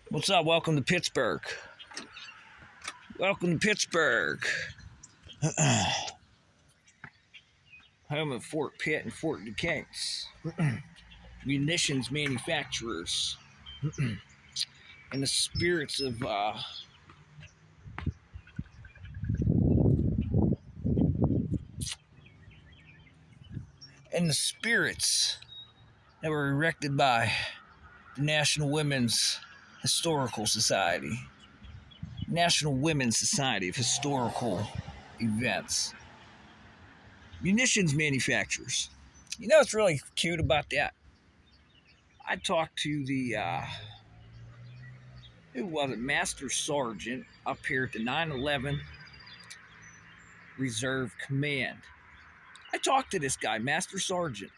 What's up? Welcome to Pittsburgh. Welcome to Pittsburgh. Home of Fort Pitt and Fort Decatur. Munitions manufacturers. And the spirits of that were erected by the National Women's Historical Society. National Women's Society of Historical Events. Munitions manufacturers. You know what's really cute about that? I talked to the, who was it? Master Sergeant up here at the 9/11 Reserve Command. I talked to this guy, Master Sergeant,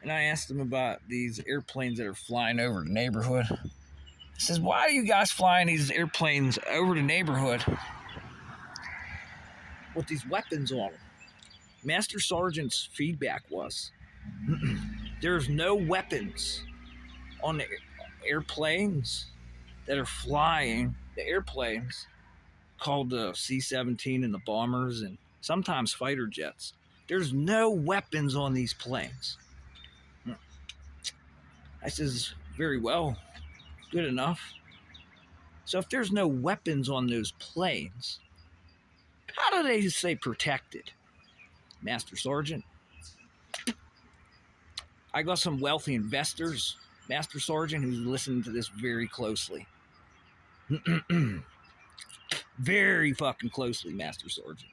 and I asked him about these airplanes that are flying over the neighborhood. He says, why are you guys flying these airplanes over the neighborhood with these weapons on them? Master Sergeant's feedback was, there's no weapons on the airplanes that are flying, the airplanes called the C-17 and the bombers and sometimes fighter jets. There's no weapons on these planes. I says, very well, good enough. So if there's no weapons on those planes, how do they stay protected? Master Sergeant, I got some wealthy investors, Master Sergeant, who's listening to this very closely. Very fucking closely, Master Sergeant.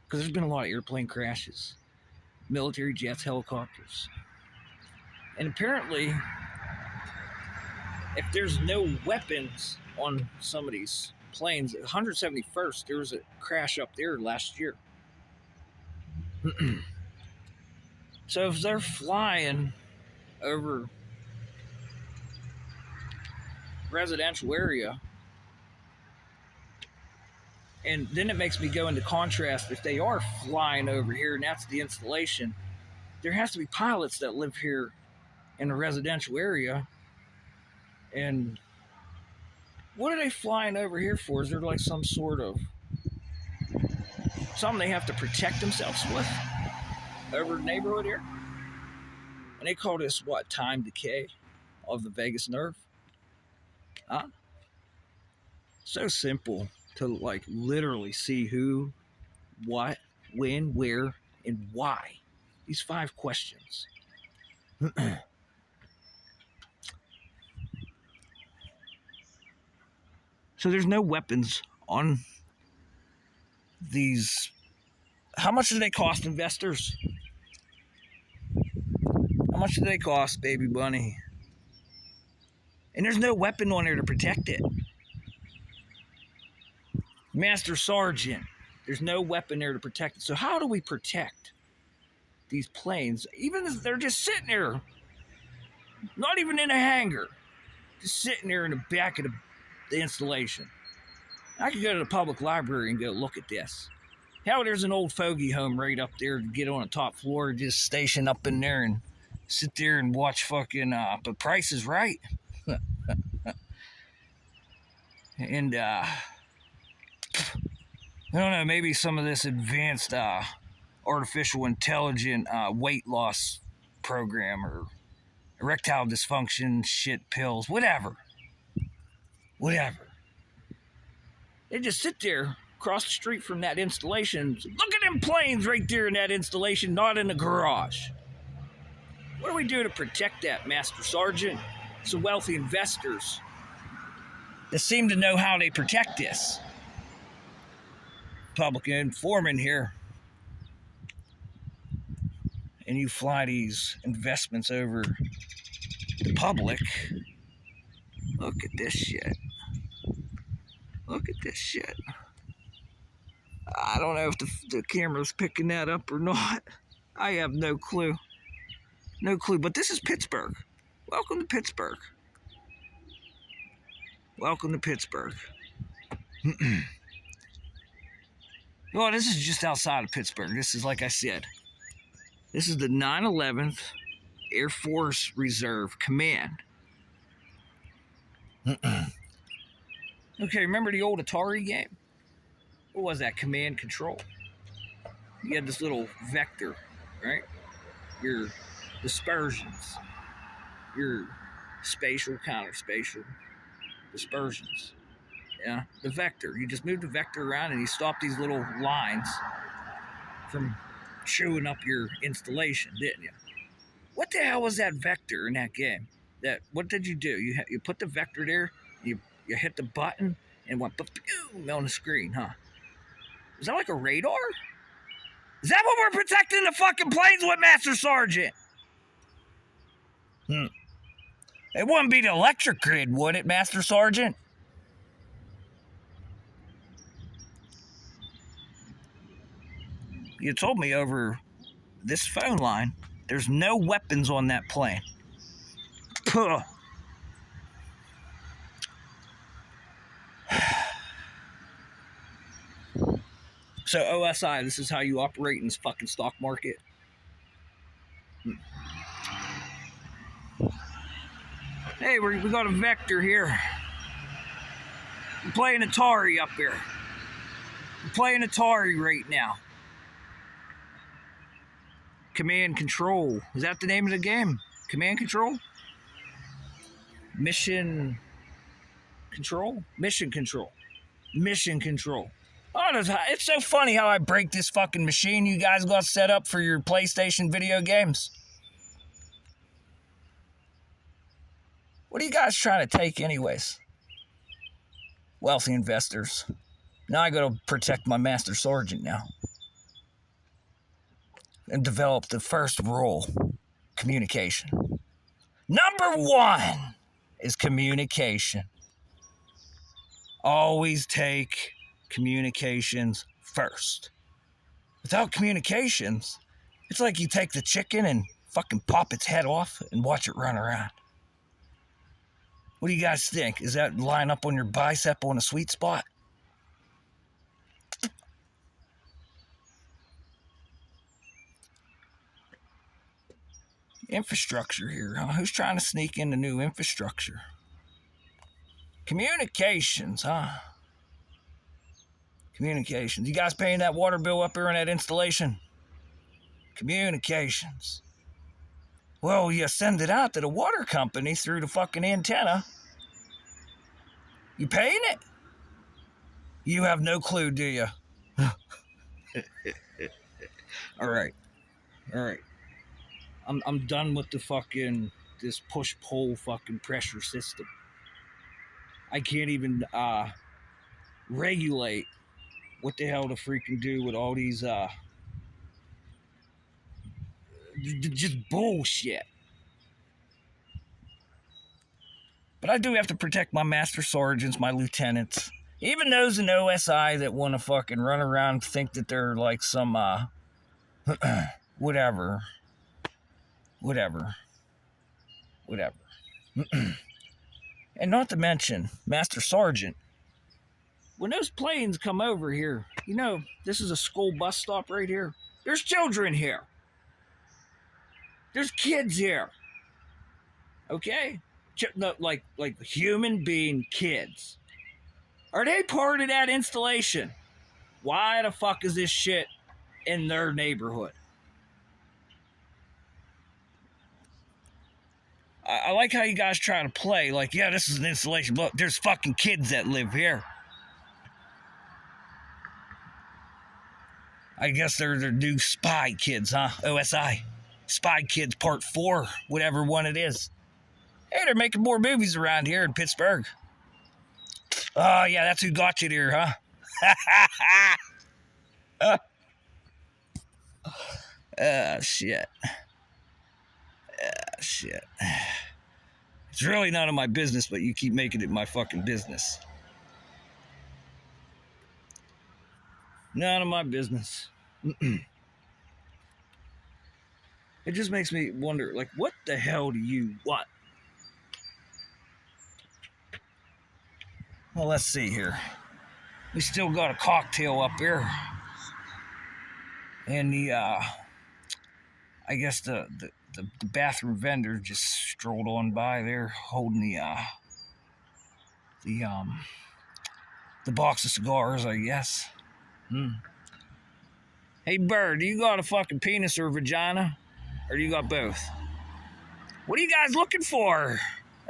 Because there's been a lot of airplane crashes, military jets, helicopters. And apparently, if there's no weapons on some of these planes, 171st, there was a crash up there last year. So if they're flying over residential area, and then it makes me go into contrast, if they are flying over here and that's the installation, there has to be pilots that live here in a residential area. And what are they flying over here for? Is there like some sort of something they have to protect themselves with over the neighborhood here? And they call this, what, time decay of the vagus nerve? Huh? So simple to like literally see who, what, when, where, and why. These 5 questions. So there's no weapons on these. How much do they cost investors? How much do they cost, baby bunny? And there's no weapon on there to protect it. Master Sergeant, there's no weapon there to protect it. So how do we protect these planes? Even if they're just sitting there, not even in a hangar, just sitting there in the back of the installation. I could go to the public library and go look at this. Hell, there's an old fogey home right up there to get on the top floor, just station up in there and sit there and watch fucking, The Price is Right. And, I don't know, maybe some of this advanced artificial intelligent weight loss program or erectile dysfunction shit pills, whatever. They just sit there across the street from that installation. Look at them planes right there in that installation, not in the garage. What do we do to protect that, Master Sergeant? Some wealthy investors that seem to know how they protect this. Public informant here. And you fly these investments over the public. Look at this shit. I don't know if the camera's picking that up or not. I have no clue. But this is Pittsburgh. Welcome to Pittsburgh. Well, this is just outside of Pittsburgh. This is, like I said, this is the 9/11th Air Force Reserve Command. Okay, remember the old Atari game? What was that? Command Control. You had this little vector, right? Your dispersions, your spatial, counter spatial dispersions. Yeah, the vector. You just moved the vector around and you stopped these little lines from chewing up your installation, didn't you? What the hell was that vector in that game? That what did you do? You put the vector there, you hit the button and went boom on the screen, huh? Is that like a radar? Is that what we're protecting the fucking planes with, Master Sergeant? It wouldn't be the electric grid, would it, Master Sergeant? You told me over this phone line there's no weapons on that plane. Puh. So OSI, this is how you operate in this fucking stock market. Hey, we got a vector here. We're playing Atari up here. We're playing Atari right now. Command Control. Is that the name of the game? Command Control? Mission Control? Mission Control. Mission Control. Oh, it's so funny how I break this fucking machine you guys got set up for your PlayStation video games. What are you guys trying to take anyways? Wealthy investors. Now I gotta protect my Master Sergeant now. And develop the first rule. Communication. Number 1 is communication. Always take communications first. Without communications, it's like you take the chicken and fucking pop its head off and watch it run around. What do you guys think? Is that line up on your bicep on a sweet spot? Infrastructure here, huh? Who's trying to sneak into new infrastructure? Communications, huh? Communications. You guys paying that water bill up here on that installation? Communications. Well, you send it out to the water company through the fucking antenna. You paying it? You have no clue, do you? All right. I'm done with this push-pull fucking pressure system. I can't even regulate what the hell to freaking do with all these just bullshit. But I do have to protect my master sergeants, my lieutenants, even those in OSI that want to fucking run around and think that they're like some whatever. And not to mention, Master Sergeant, when those planes come over here, you know, this is a school bus stop right here. There's children here. There's kids here. Okay? Like human being kids. Are they part of that installation? Why the fuck is this shit in their neighborhood? I like how you guys try to play like, yeah, this is an installation. Look, there's fucking kids that live here. I guess they're the new spy kids, huh? OSI. Spy Kids Part 4, whatever one it is. Hey, they're making more movies around here in Pittsburgh. Oh, yeah, that's who got you there, huh? Shit. Shit. It's really none of my business, but you keep making it my fucking business. None of my business. It just makes me wonder, like, what the hell do you want? Well, let's see here. We still got a cocktail up here. And I guess the bathroom vendor just strolled on by there holding the box of cigars, I guess. Hey, Bird, do you got a fucking penis or a vagina? Or do you got both? What are you guys looking for?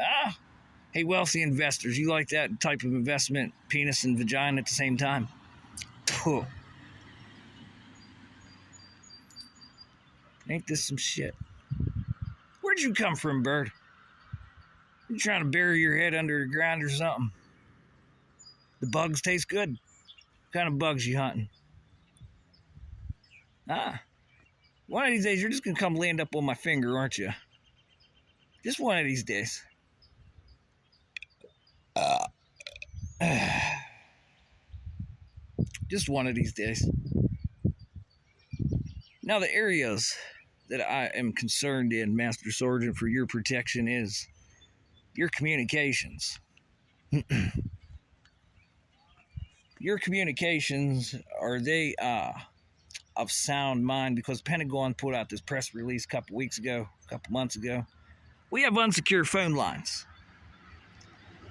Ah? Hey, wealthy investors, you like that type of investment, penis and vagina at the same time? Puh. Ain't this some shit? Where'd you come from, Bird? You trying to bury your head under the ground or something? The bugs taste good. What kind of bugs you hunting? One of these days you're just gonna come land up on my finger, aren't you? Just one of these days. Just one of these days. Now the areas that I am concerned in, Master Sergeant, for your protection is your communications. Your communications, are they of sound mind? Because Pentagon put out this press release a couple months ago. We have unsecure phone lines.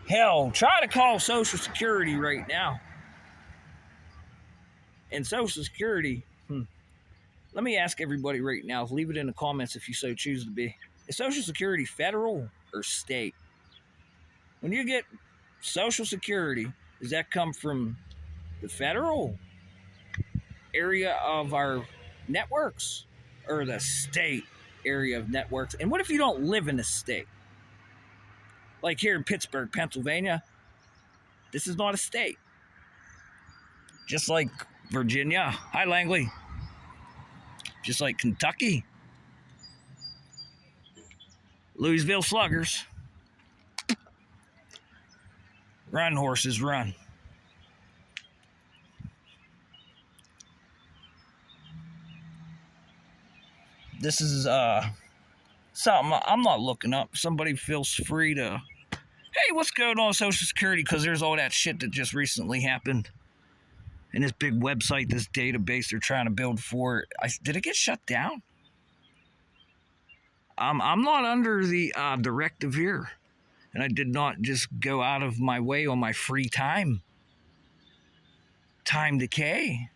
Hell, try to call Social Security right now. And Social Security, let me ask everybody right now, leave it in the comments if you so choose to be. Is Social Security federal or state? When you get Social Security, does that come from the federal area of our networks or the state area of networks? And what if you don't live in the state? Like here in Pittsburgh, Pennsylvania, this is not a state. Just like Virginia. Hi, Langley. Just like Kentucky. Louisville Sluggers. Run, horses, run. This is something I'm not looking up. Somebody feels free to, hey, what's going on with Social Security? Because there's all that shit that just recently happened. And this big website, this database they're trying to build for it. Did it get shut down? I'm not under the directive here. And I did not just go out of my way on my free time. Time decay.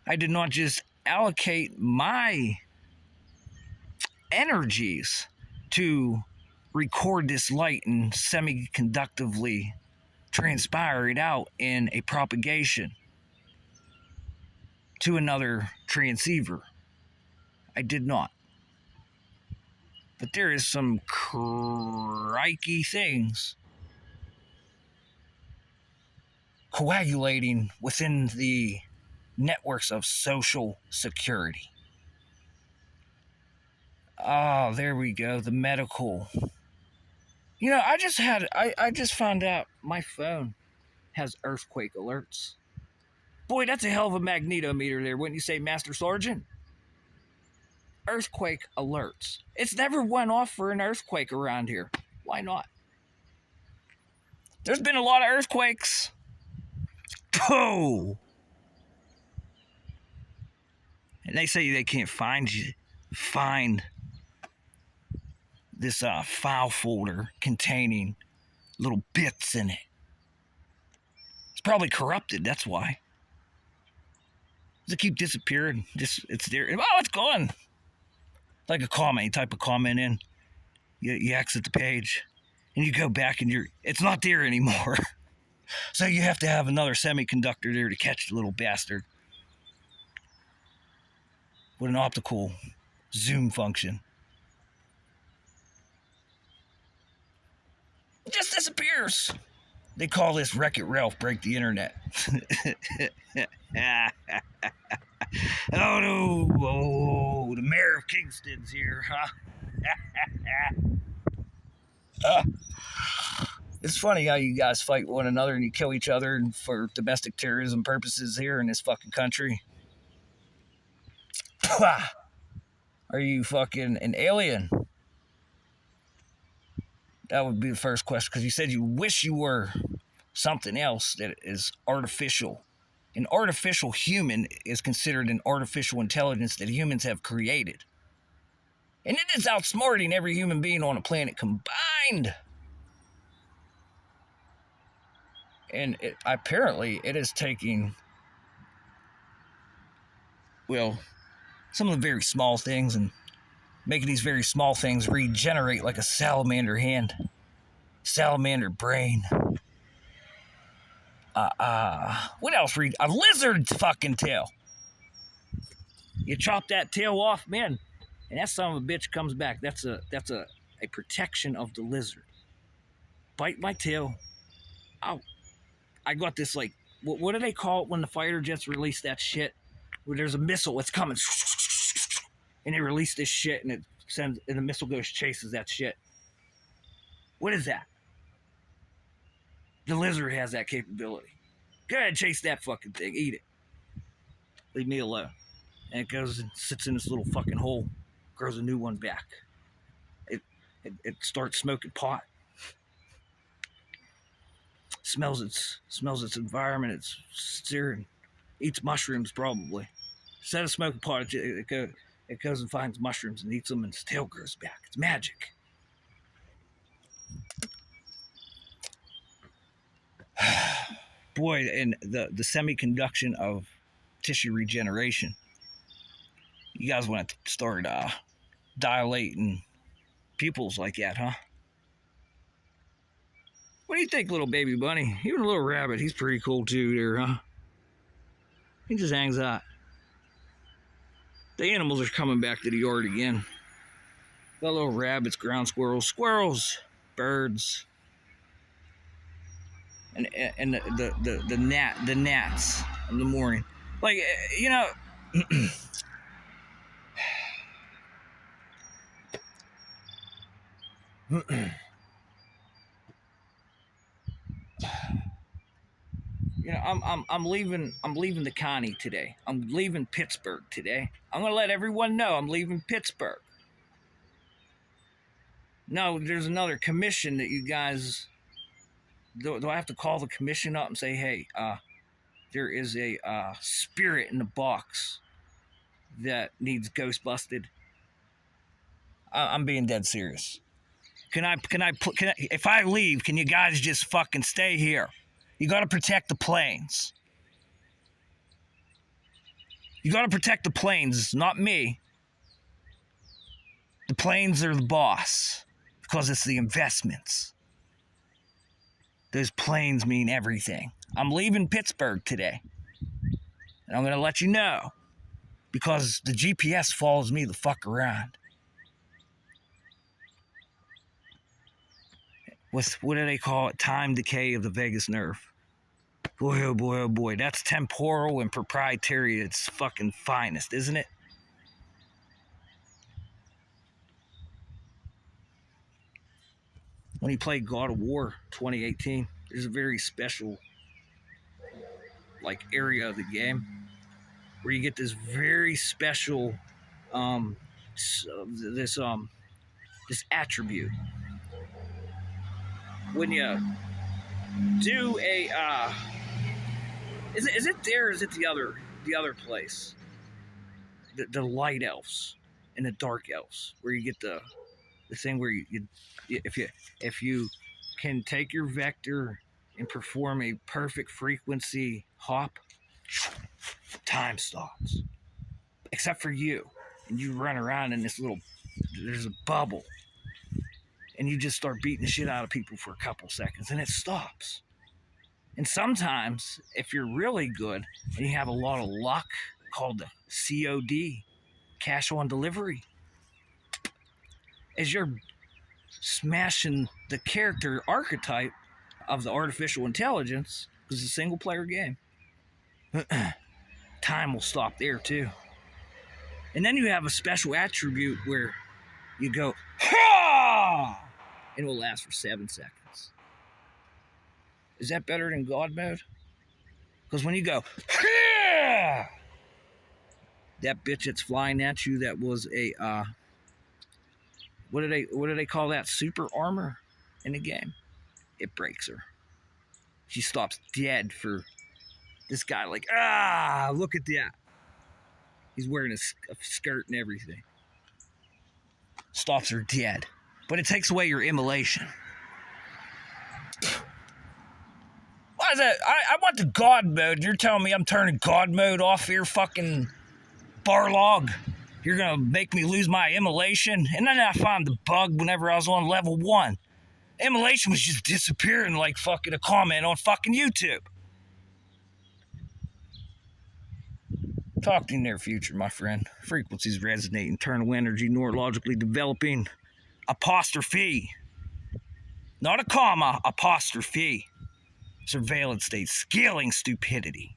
I did not just allocate my energies to record this light and semiconductively transpire it out in a propagation to another transceiver. I did not. But there is some crikey things coagulating within the networks of Social Security. Oh, there we go. The medical. You know, I just found out my phone has earthquake alerts. Boy, that's a hell of a magnetometer there, wouldn't you say, Master Sergeant? Earthquake alerts. It's never went off for an earthquake around here. Why not? There's been a lot of earthquakes. Oh! And they say they can't find this file folder containing little bits in it. It's probably corrupted, that's why. Does it keep disappearing? It's there. Oh, it's gone. Like a comment, you type a comment in, you exit the page, and you go back and it's not there anymore. So you have to have another semiconductor there to catch the little bastard. With an optical zoom function. It just disappears. They call this Wreck-It Ralph break the internet. Oh, the mayor of Kingston's here, huh? It's funny how you guys fight one another and you kill each other for domestic terrorism purposes here in this fucking country. Are you fucking an alien? That would be the first question, because you said you wish you were something else that is artificial. An artificial human is considered an artificial intelligence that humans have created. And it is outsmarting every human being on the planet combined. And apparently it is taking, well, some of the very small things and making these very small things regenerate like a salamander hand, salamander brain. What else? A lizard fucking tail. You chop that tail off, man, and that son of a bitch comes back. That's a protection of the lizard. Bite my tail. Ow. I got this, like, what do they call it when the fighter jets release that shit? Where there's a missile, it's coming, and they release this shit, and it sends, and the missile goes chases that shit. What is that? The lizard has that capability. Go ahead, chase that fucking thing, eat it. Leave me alone. And it goes and sits in this little fucking hole, grows a new one back. It starts smoking pot. Smells its environment. It's steering, eats mushrooms probably. Instead of smoking pot, it goes and finds mushrooms and eats them, and its tail grows back. It's magic. Boy, and the semiconduction of tissue regeneration. You guys want to start dilating pupils like that, huh? What do you think, little baby bunny? Even a little rabbit, he's pretty cool too there, huh? He just hangs out. The animals are coming back to the yard again. Got little rabbits, ground squirrels, birds, and the gnats in the morning. Like, you know, you know, I'm leaving the county today. I'm leaving Pittsburgh today. I'm gonna let everyone know I'm leaving Pittsburgh. No, there's another commission that you guys. Do I have to call the commission up and say, hey, there is a spirit in the box that needs ghost busted? I'm being dead serious. Can I, if I leave, can you guys just fucking stay here? You gotta protect the planes. You gotta protect the planes, not me. The planes are the boss because it's the investments. Those planes mean everything. I'm leaving Pittsburgh today. And I'm going to let you know. Because the GPS follows me the fuck around. What do they call it? Time decay of the vagus nerve. Boy, oh boy, oh boy. That's temporal and proprietary at its fucking finest, isn't it? When he played God of War 2018, there's a very special like area of the game where you get this very special this attribute. When you do a is it there or is it the other place? The light elves and the dark elves, where you get the thing where if you can take your vector and perform a perfect frequency hop, time stops. Except for you. And you run around in this there's a bubble. And you just start beating the shit out of people for a couple seconds, and it stops. And sometimes, if you're really good and you have a lot of luck, called the COD, cash on delivery, as you're smashing the character archetype of the artificial intelligence, because it's a single player game, time will stop there too. And then you have a special attribute where you go, ha! And it will last for 7 seconds. Is that better than God mode? Because when you go, ha! That bitch that's flying at you, that was a what do they call that? Super armor in the game. It breaks her. She stops dead for this guy. Like, look at that. He's wearing a skirt and everything. Stops her dead. But it takes away your immolation. How's that? I want the God mode. You're telling me I'm turning God mode off here, fucking Barlog? You're gonna make me lose my immolation? And then I found the bug whenever I was on level 1. Immolation was just disappearing like fucking a comment on fucking YouTube. Talk to you near future, my friend. Frequencies resonate, internal energy neurologically developing. Apostrophe. Not a comma, apostrophe. Surveillance state, scaling stupidity.